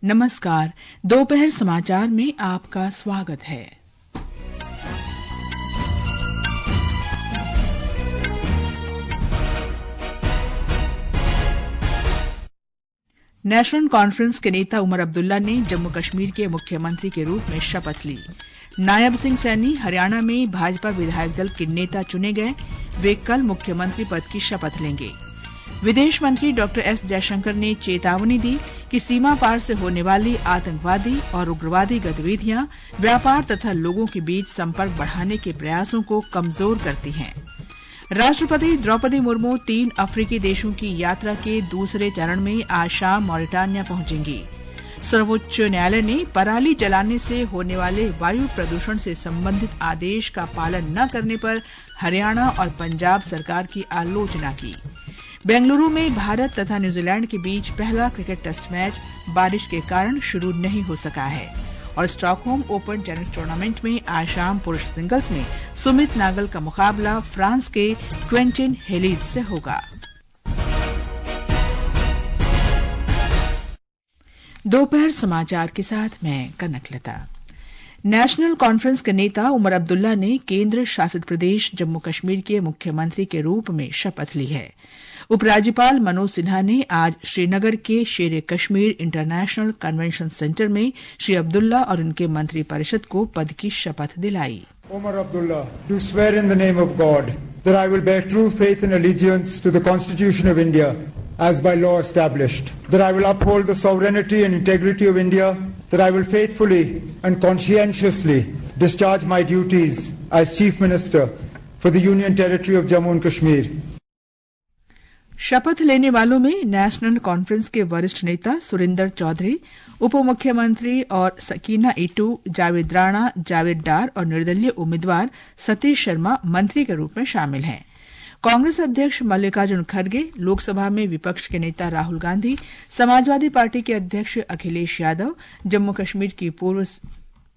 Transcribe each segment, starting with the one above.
नमस्कार। दोपहर समाचार में आपका स्वागत है। नेशनल कॉन्फ्रेंस के नेता उमर अब्दुल्ला ने जम्मू कश्मीर के मुख्यमंत्री के रूप में शपथ ली। नायब सिंह सैनी हरियाणा में भाजपा विधायक दल के नेता चुने गए। वे कल मुख्यमंत्री पद की शपथ लेंगे। विदेश मंत्री डॉ एस जयशंकर ने चेतावनी दी कि सीमा पार से होने वाली आतंकवादी और उग्रवादी गतिविधियां व्यापार तथा लोगों के बीच संपर्क बढ़ाने के प्रयासों को कमजोर करती हैं। राष्ट्रपति द्रौपदी मुर्मू 3 अफ्रीकी देशों की यात्रा के दूसरे चरण में आज शाम मॉरिटानिया पहुंचेंगी। सर्वोच्च न्यायालय ने पराली जलाने से होने वाले वायु प्रदूषण से संबंधित आदेश का पालन न करने पर हरियाणा और पंजाब सरकार की आलोचना की। बेंगलुरु में भारत तथा न्यूजीलैंड के बीच पहला क्रिकेट टेस्ट मैच बारिश के कारण शुरू नहीं हो सका है। और स्टॉकहोम ओपन टेनिस टूर्नामेंट में आज शाम पुरुष सिंगल्स में सुमित नागल का मुकाबला फ्रांस के क्वेंटिन हेलीज से होगा। दोपहर समाचार के साथ मैं कनकलता। नेशनल कॉन्फ्रेंस के नेता उमर अब्दुल्ला ने केंद्र शासित प्रदेश जम्मू कश्मीर के मुख्यमंत्री के रूप में शपथ ली है। उपराज्यपाल मनोज सिन्हा ने आज श्रीनगर के शेर कश्मीर इंटरनेशनल कन्वेंशन सेंटर में श्री अब्दुल्ला और उनके मंत्रिपरिषद को पद की शपथ दिलाई। Umar Abdullah, do swear in the name of God that I will bear true faith and allegiance to the Constitution of India as by law established, that I will uphold the sovereignty and integrity of India, that I will faithfully and conscientiously discharge my duties as Chief Minister for the Union Territory of Jammu and Kashmir. शपथ लेने वालों में national conference के वरिष्ठ नेता सुरिंदर चौधरी, उप मुख्यमंत्री और सकीना इटू, जावेद राणा, जावेद डार और निर्दलीय उम्मीदवार सतीश शर्मा मंत्री के रूप में शामिल हैं। कांग्रेस अध्यक्ष मल्लिकार्जुन खड़गे, लोकसभा में विपक्ष के नेता राहुल गांधी, समाजवादी पार्टी के अध्यक्ष अखिलेश यादव, जम्मू कश्मीर की पूर्व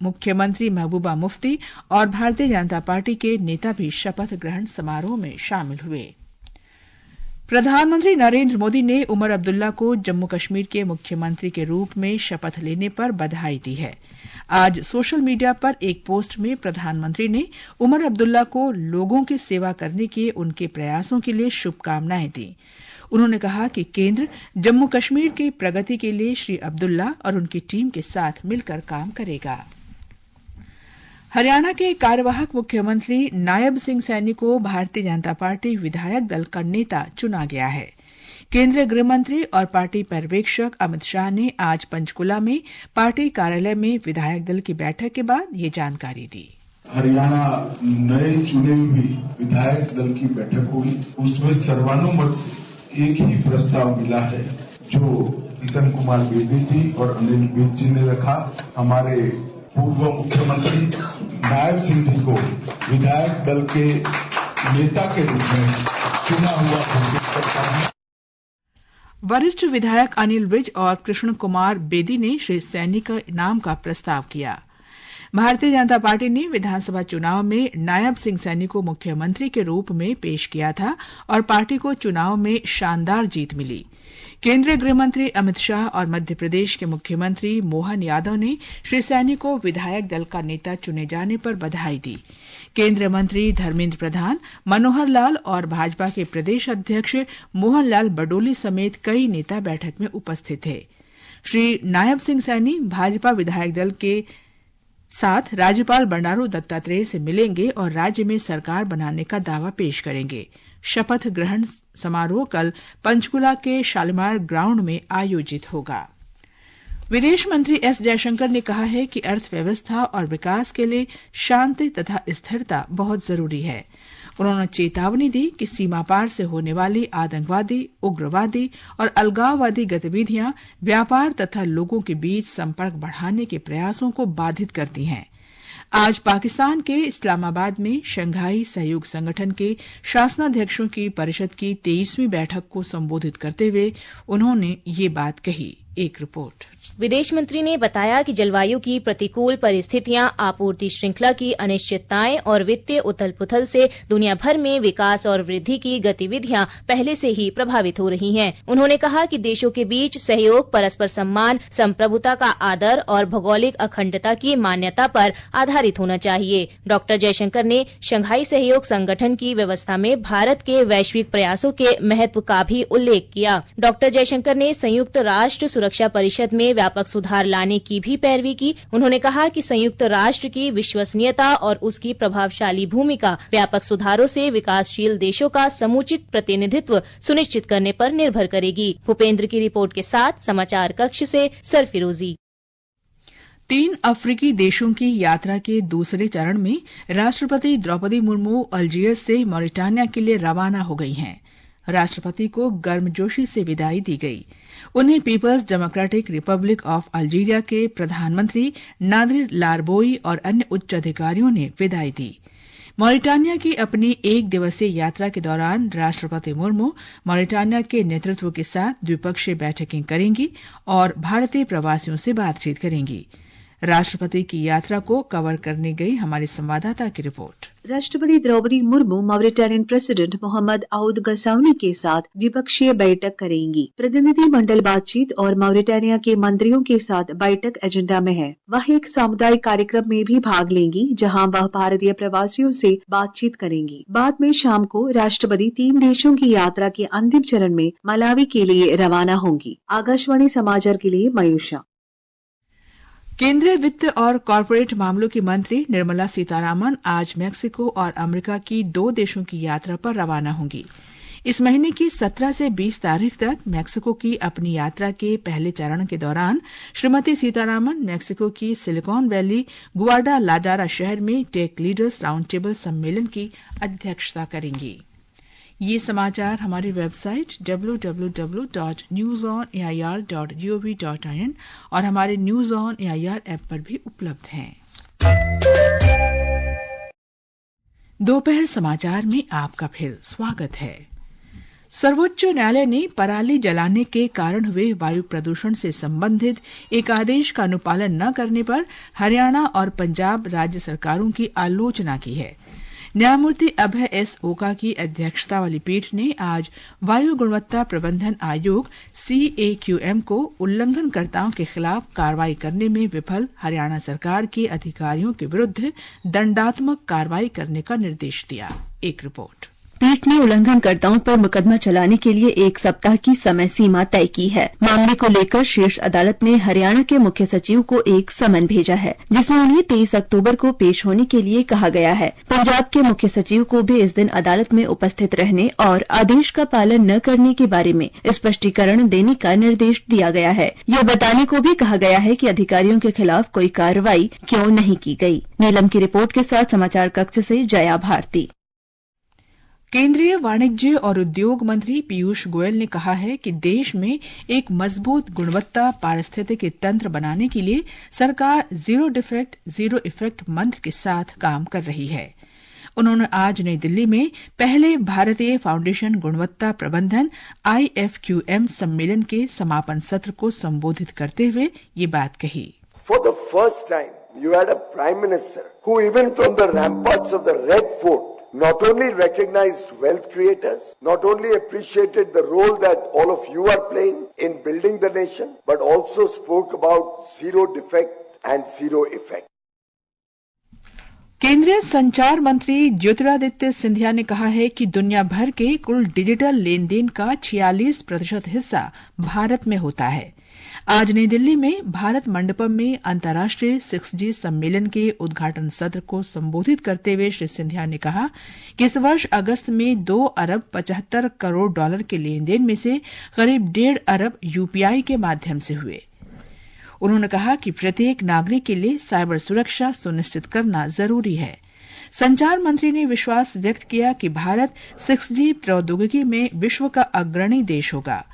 मुख्यमंत्री महबूबा मुफ्ती और भारतीय जनता पार्टी के नेता भी शपथ ग्रहण समारोह में शामिल हुए। प्रधानमंत्री नरेंद्र मोदी ने उमर अब्दुल्ला को जम्मू कश्मीर के मुख्यमंत्री के रूप में शपथ लेने पर बधाई दी है। आज सोशल मीडिया पर एक पोस्ट में प्रधानमंत्री ने उमर अब्दुल्ला को लोगों की सेवा करने के उनके प्रयासों के लिए शुभकामनाएं दी। उन्होंने कहा कि केंद्र जम्मू कश्मीर की प्रगति के लिए श्री अब्दुल्ला और उनकी टीम के साथ मिलकर काम करेगा। हरियाणा के कार्यवाहक मुख्यमंत्री नायब सिंह सैनी को भारतीय जनता पार्टी विधायक दल का नेता चुना गया है। केंद्रीय गृह मंत्री और पार्टी पर्यवेक्षक अमित शाह ने आज पंचकुला में पार्टी कार्यालय में विधायक दल की बैठक के बाद ये जानकारी दी। हरियाणा नए चुने हुए विधायक दल की बैठक हुई, उसमें सर्वानुमत एक ही प्रस्ताव मिला है जो किशन कुमार बेदी जी और अनिल विज जी ने रखा। हमारे पूर्व मुख्यमंत्री नायब सिंह जी को विधायक दल के नेता के रूप में चुना हुआ घोषित करता है। वरिष्ठ विधायक अनिल विज और कृष्ण कुमार बेदी ने श्री सैनी के नाम का प्रस्ताव किया। भारतीय जनता पार्टी ने विधानसभा चुनाव में नायब सिंह सैनी को मुख्यमंत्री के रूप में पेश किया था और पार्टी को चुनाव में शानदार जीत मिली। केंद्रीय गृह मंत्री अमित शाह और मध्य प्रदेश के मुख्यमंत्री मोहन यादव ने श्री सैनी को विधायक दल का नेता चुने जाने पर बधाई दी। केंद्रीय मंत्री धर्मेंद्र प्रधान, मनोहर लाल और भाजपा के प्रदेश अध्यक्ष मोहन लाल बडोली समेत कई नेता बैठक में उपस्थित थे। श्री नायब सिंह सैनी भाजपा विधायक दल के साथ राज्यपाल बंडारू दत्तात्रेय से मिलेंगे और राज्य में सरकार बनाने का दावा पेश करेंगे। शपथ ग्रहण समारोह कल पंचकुला के शालीमार ग्राउंड में आयोजित होगा। विदेश मंत्री एस जयशंकर ने कहा है कि अर्थव्यवस्था और विकास के लिए शांति तथा स्थिरता बहुत जरूरी है। उन्होंने चेतावनी दी कि सीमा पार से होने वाली आतंकवादी, उग्रवादी और अलगाववादी गतिविधियां व्यापार तथा लोगों के बीच संपर्क बढ़ाने के प्रयासों को बाधित करती हैं। आज पाकिस्तान के इस्लामाबाद में शंघाई सहयोग संगठन के शासनाध्यक्षों की परिषद की 23वीं बैठक को संबोधित करते हुए उन्होंने ये बात कही। एक रिपोर्ट। विदेश मंत्री ने बताया कि जलवायु की प्रतिकूल परिस्थितियां, आपूर्ति श्रृंखला की अनिश्चितताएं और वित्तीय उथल-पुथल से दुनिया भर में विकास और वृद्धि की गतिविधियां पहले से ही प्रभावित हो रही हैं। उन्होंने कहा कि देशों के बीच सहयोग, परस्पर सम्मान, संप्रभुता का आदर और भौगोलिक अखंडता की मान्यता पर आधारित होना चाहिए। डॉक्टर जयशंकर ने शंघाई सहयोग संगठन की व्यवस्था में भारत के वैश्विक प्रयासों के महत्व का भी उल्लेख किया। डॉक्टर जयशंकर ने संयुक्त राष्ट्र सुरक्षा परिषद में व्यापक सुधार लाने की भी पैरवी की। उन्होंने कहा कि संयुक्त राष्ट्र की विश्वसनीयता और उसकी प्रभावशाली भूमिका व्यापक सुधारों से विकासशील देशों का समुचित प्रतिनिधित्व सुनिश्चित करने पर निर्भर करेगी। भूपेंद्र की रिपोर्ट के साथ समाचार कक्ष से सरफिरोजी। 3 अफ्रीकी देशों की यात्रा के दूसरे चरण में राष्ट्रपति द्रौपदी मुर्मू अल्जीयर्स से मॉरिटानिया के लिए रवाना हो गई हैं। राष्ट्रपति को गर्मजोशी से विदाई दी गई। उन्हें People's Democratic Republic of Algeria के प्रधानमंत्री नादिर लारबोई और अन्य उच्च अधिकारियों ने विदाई दी। मॉरिटानिया की अपनी 1 दिवसीय यात्रा के दौरान राष्ट्रपति मुर्मू मॉरिटानिया के नेतृत्व के साथ द्विपक्षीय बैठकें करेंगी और भारतीय प्रवासियों से बातचीत करेंगी। राष्ट्रपति की यात्रा को कवर करने गई हमारी संवाददाता की रिपोर्ट। राष्ट्रपति द्रौपदी मुर्मू मॉरिटानियन प्रेसिडेंट मोहम्मद आउद गसाउनी के साथ द्विपक्षीय बैठक करेंगी। प्रतिनिधि मंडल बातचीत और मॉरिटानिया के मंत्रियों के साथ बैठक एजेंडा में है। वह एक सामुदायिक कार्यक्रम में भी भाग लेंगी, जहां वह भारतीय प्रवासियों से बातचीत करेंगी। बाद में शाम को राष्ट्रपति 3 देशों की यात्रा के अंतिम चरण में मलावी के लिए रवाना होंगी। आकाशवाणी समाचार के लिए मयूषा। केंद्रीय वित्त और कॉरपोरेट मामलों की मंत्री निर्मला सीतारामन आज मैक्सिको और अमेरिका की 2 देशों की यात्रा पर रवाना होंगी। इस महीने की 17 से 20 तारीख तक मैक्सिको की अपनी यात्रा के पहले चरण के दौरान श्रीमती सीतारामन मैक्सिको की सिलिकॉन वैली गुआडालाजारा शहर में टेक लीडर्स राउंड टेबल सम्मेलन की अध्यक्षता करेंगी। ये समाचार हमारी वेबसाइट www.newsonair.gov.in और हमारे न्यूज ऑन एआईआर ऐप पर भी उपलब्ध हैं। दोपहर समाचार में आपका फिर स्वागत है। सर्वोच्च न्यायालय ने पराली जलाने के कारण हुए वायु प्रदूषण से संबंधित एक आदेश का अनुपालन न करने पर हरियाणा और पंजाब राज्य सरकारों की आलोचना की है। न्यायमूर्ति अभय एस ओका की अध्यक्षता वाली पीठ ने आज वायु गुणवत्ता प्रबंधन आयोग CAQM को उल्लंघनकर्ताओं के खिलाफ कार्रवाई करने में विफल हरियाणा सरकार के अधिकारियों के विरुद्ध दंडात्मक कार्रवाई करने का निर्देश दिया। एक रिपोर्ट। पीठ ने उल्लंघनकर्ताओं पर मुकदमा चलाने के लिए 1 सप्ताह की समय सीमा तय की है। मामले को लेकर शीर्ष अदालत ने हरियाणा के मुख्य सचिव को एक समन भेजा है, जिसमें उन्हें 23 अक्टूबर को पेश होने के लिए कहा गया है। पंजाब के मुख्य सचिव को भी इस दिन अदालत में उपस्थित रहने और आदेश का पालन न करने के बारे में स्पष्टीकरण देने का निर्देश दिया गया है। यह बताने को भी कहा गया है कि अधिकारियों के खिलाफ कोई कार्रवाई क्यों नहीं की गई। नीलम की रिपोर्ट के साथ समाचार कक्ष से जया भारती। केंद्रीय वाणिज्य और उद्योग मंत्री पीयूष गोयल ने कहा है कि देश में एक मजबूत गुणवत्ता पारिस्थितिकी तंत्र बनाने के लिए सरकार जीरो डिफेक्ट जीरो इफेक्ट मंत्र के साथ काम कर रही है। उन्होंने आज नई दिल्ली में पहले भारतीय फाउंडेशन गुणवत्ता प्रबंधन IFQM सम्मेलन के समापन सत्र को संबोधित करते हुए ये बात कही। For the first time, you had a prime minister who even from the ramparts of the Red Fort not only recognized wealth creators, not only appreciated the role that all of you are playing in building the nation, but also spoke about zero defect and zero effect. केंद्रीय संचार मंत्री ज्योतिरादित्य सिंधिया ने कहा है कि दुनिया भर के कुल डिजिटल लेन देन का 46% हिस्सा भारत में होता है। आज नई दिल्ली में भारत मंडपम में अंतर्राष्ट्रीय 6G सम्मेलन के उद्घाटन सत्र को संबोधित करते हुए श्री सिंधिया ने कहा कि इस वर्ष अगस्त में 2 अरब 75 करोड़ डॉलर के लेन देन में से करीब 1.5 अरब UPI के माध्यम से हुए। उन्होंने कहा कि प्रत्येक नागरिक के लिए साइबर सुरक्षा सुनिश्चित करना जरूरी है। संचार मंत्री ने विश्वास व्यक्त किया कि भारत 6G प्रौद्योगिकी में विश्व का अग्रणी देश होगा।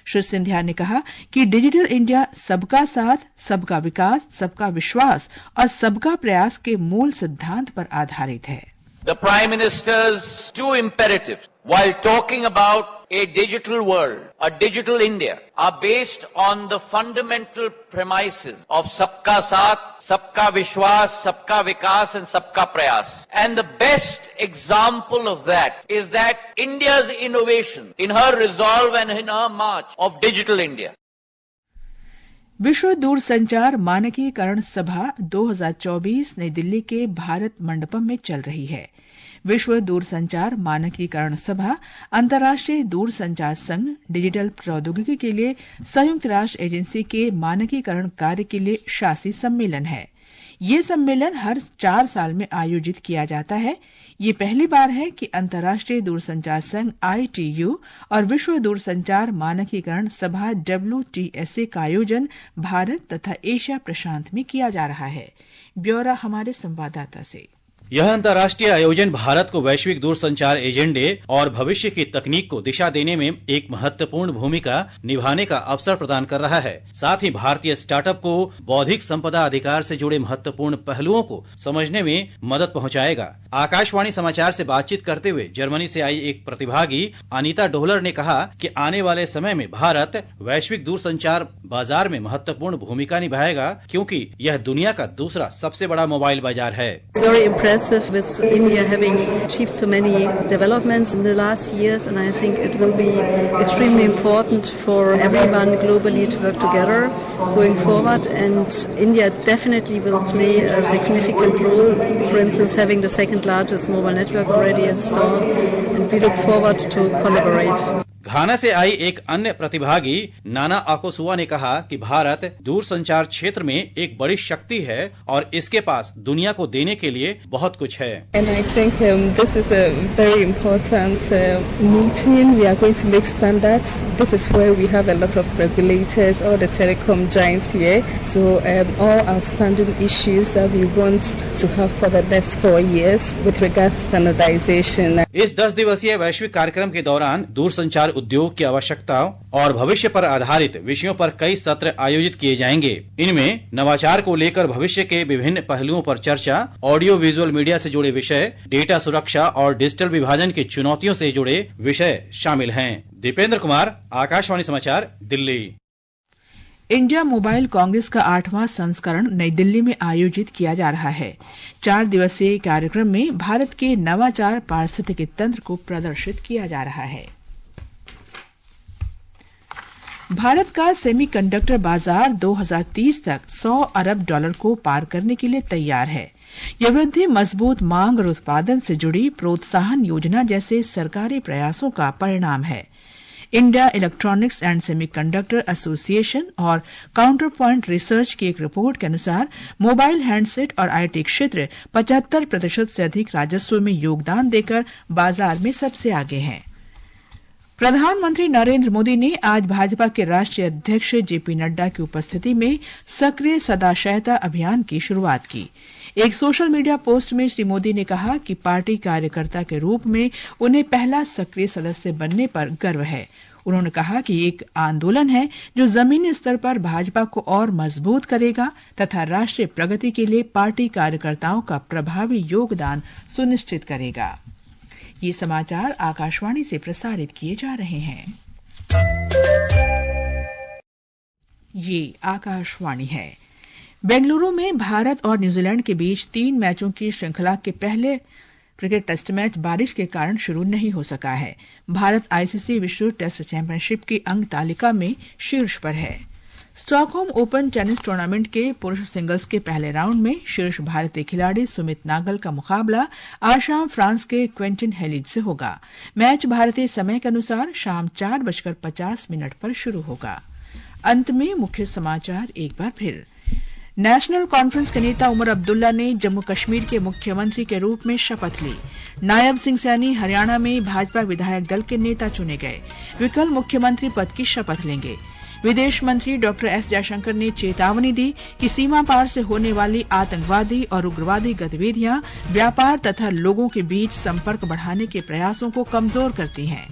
श्री सिंधिया ने कहा कि डिजिटल इंडिया सबका साथ, सबका विकास, सबका विश्वास और सबका प्रयास के मूल सिद्धांत पर आधारित है। The Prime Minister's two imperatives while talking about a digital world, a digital India, are based on the fundamental premises of Sabka Saath, Sabka Vishwas, Sabka Vikas and Sabka Prayas. And the best example of that is that India's innovation in her resolve and in her march of digital India. विश्व दूरसंचार मानकीकरण सभा 2024 नई दिल्ली के भारत मंडपम में चल रही है। विश्व दूरसंचार मानकीकरण सभा अंतर्राष्ट्रीय दूरसंचार संघ डिजिटल प्रौद्योगिकी के लिए संयुक्त राष्ट्र एजेंसी के मानकीकरण कार्य के लिए शासी सम्मेलन है। ये सम्मेलन हर 4 साल में आयोजित किया जाता है। ये पहली बार है कि अंतर्राष्ट्रीय दूरसंचार संघ ITU और विश्व दूरसंचार मानकीकरण सभा WTSA का आयोजन भारत तथा एशिया प्रशांत में किया जा रहा है। ब्यौरा हमारे संवाददाता से। यह अंतर्राष्ट्रीय आयोजन भारत को वैश्विक दूरसंचार एजेंडे और भविष्य की तकनीक को दिशा देने में एक महत्वपूर्ण भूमिका निभाने का अवसर प्रदान कर रहा है। साथ ही भारतीय स्टार्टअप को बौद्धिक संपदा अधिकार से जुड़े महत्वपूर्ण पहलुओं को समझने में मदद पहुंचाएगा। आकाशवाणी समाचार से बातचीत करते हुए जर्मनी से आई एक प्रतिभागी अनीता डोहलर ने कहा कि आने वाले समय में भारत वैश्विक दूरसंचार बाजार में महत्वपूर्ण भूमिका निभाएगा, क्योंकि यह दुनिया का दूसरा सबसे बड़ा मोबाइल बाजार है। With India having achieved so many developments in the last years, and I think it will be extremely important for everyone globally to work together going forward, and India definitely will play a significant role, for instance having the second largest mobile network already installed, and we look forward to collaborate. घाना से आई एक अन्य प्रतिभागी नाना आकोसुआ ने कहा कि भारत दूरसंचार क्षेत्र में एक बड़ी शक्ति है और इसके पास दुनिया को देने के लिए बहुत कुछ है। And I think this is a very important meeting. We are going to make standards. This is where we have a lot of regulators, all the telecom giants here. So all outstanding issues that we want to have for the next 4 years with regards to standardization. इस 10 दिवसीय वैश्विक कार्यक्रम के दौरान दूरसंचार उद्योग की आवश्यकताओं और भविष्य पर आधारित विषयों पर कई सत्र आयोजित किए जाएंगे। इनमें नवाचार को लेकर भविष्य के विभिन्न पहलुओं पर चर्चा, ऑडियो विजुअल मीडिया से जुड़े विषय, डेटा सुरक्षा और डिजिटल विभाजन की चुनौतियों से जुड़े विषय शामिल हैं। दीपेंद्र कुमार, आकाशवाणी समाचार, दिल्ली। इंडिया मोबाइल कांग्रेस का 8वां संस्करण नई दिल्ली में आयोजित किया जा रहा है। 4 दिवसीय कार्यक्रम में भारत के नवाचार पारिस्थितिकी तंत्र को प्रदर्शित किया जा रहा है। भारत का सेमीकंडक्टर बाजार 2030 तक $100 अरब को पार करने के लिए तैयार है। यह वृद्धि मजबूत मांग और उत्पादन से जुड़ी प्रोत्साहन योजना जैसे सरकारी प्रयासों का परिणाम है। India electronics and semiconductor association और काउंटर पॉइंट रिसर्च की एक रिपोर्ट के अनुसार मोबाइल हैंडसेट और आईटी क्षेत्र 75% से अधिक राजस्व में योगदान देकर बाजार में सबसे आगे हैं। प्रधानमंत्री नरेंद्र मोदी ने आज भाजपा के राष्ट्रीय अध्यक्ष जेपी नड्डा की उपस्थिति में सक्रिय सदाशयता अभियान की शुरुआत की। एक सोशल मीडिया पोस्ट में श्री मोदी ने कहा कि पार्टी कार्यकर्ता के रूप में उन्हें पहला सक्रिय सदस्य बनने पर गर्व है। उन्होंने कहा कि एक आंदोलन है जो जमीनी स्तर पर भाजपा को और मजबूत करेगा तथा राष्ट्रीय प्रगति के लिए पार्टी कार्यकर्ताओं का प्रभावी योगदान सुनिश्चित करेगा। ये समाचार आकाशवाणी से प्रसारित किए जा रहे हैं। ये आकाशवाणी है। बेंगलुरु में भारत और न्यूजीलैंड के बीच 3 मैचों की श्रृंखला के पहले क्रिकेट टेस्ट मैच बारिश के कारण शुरू नहीं हो सका है। भारत आईसीसी विश्व टेस्ट चैंपियनशिप की अंक तालिका में शीर्ष पर है। स्टॉकहोम ओपन टेनिस टूर्नामेंट के पुरुष सिंगल्स के पहले राउंड में शीर्ष भारतीय खिलाड़ी सुमित नागल का मुकाबला आज शाम फ्रांस के क्वेंटिन हेलिज से होगा। मैच भारतीय समय के अनुसार शाम 4:50 पर शुरू होगा। अंत में मुख्य समाचार एक बार फिर। नेशनल कॉन्फ्रेंस के नेता उमर अब्दुल्ला ने जम्मू कश्मीर के मुख्यमंत्री के रूप में शपथ ली। नायब सिंह सैनी हरियाणा में भाजपा विधायक दल के नेता चुने गए। वे कल मुख्यमंत्री पद की शपथ लेंगे। विदेश मंत्री डॉक्टर एस जयशंकर ने चेतावनी दी कि सीमा पार से होने वाली आतंकवादी और उग्रवादी गतिविधियां व्यापार तथा लोगों के बीच संपर्क बढ़ाने के प्रयासों को कमजोर करती हैं।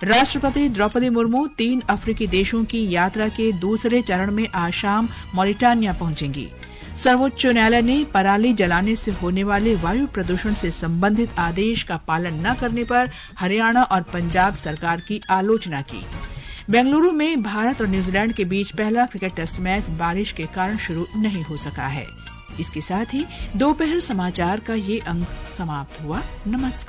राष्ट्रपति द्रौपदी मुर्मू 3 अफ्रीकी देशों की यात्रा के दूसरे चरण में आज शाम मॉरिटानिया पहुंचेंगी। सर्वोच्च न्यायालय ने पराली जलाने से होने वाले वायु प्रदूषण से संबंधित आदेश का पालन न करने पर हरियाणा और पंजाब सरकार की आलोचना की। बेंगलुरु में भारत और न्यूजीलैंड के बीच पहला क्रिकेट टेस्ट मैच बारिश के कारण शुरू नहीं हो सका है। इसके साथ ही दोपहर समाचार का ये अंक समाप्त हुआ। नमस्कार।